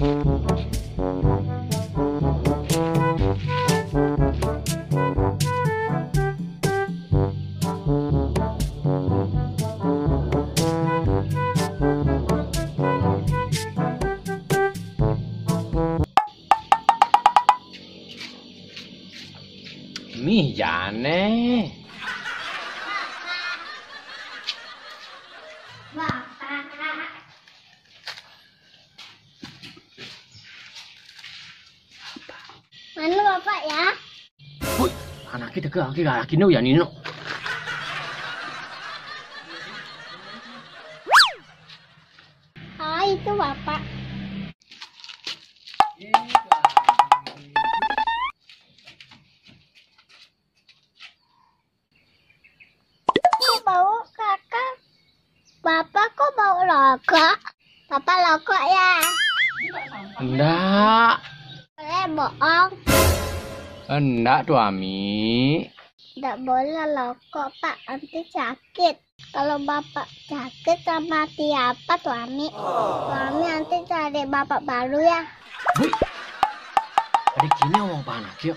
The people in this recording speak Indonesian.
Mi jane. Bapak. Mana bapak ya? Woi, anak kita ke laki no ya Nino. Oh, itu bapak. Kok bau kakak? Bapak kok bau rokok? Bapak rokok ya? Enggak. Boleh bohong. Enggak tuh Ami. Tidak boleh rokok pak, nanti sakit. Kalau bapak sakit sama mati apa tuh Ami? Tuh nanti cari bapak baru ya. Woi. Adik kini ngomong apa anak yuk?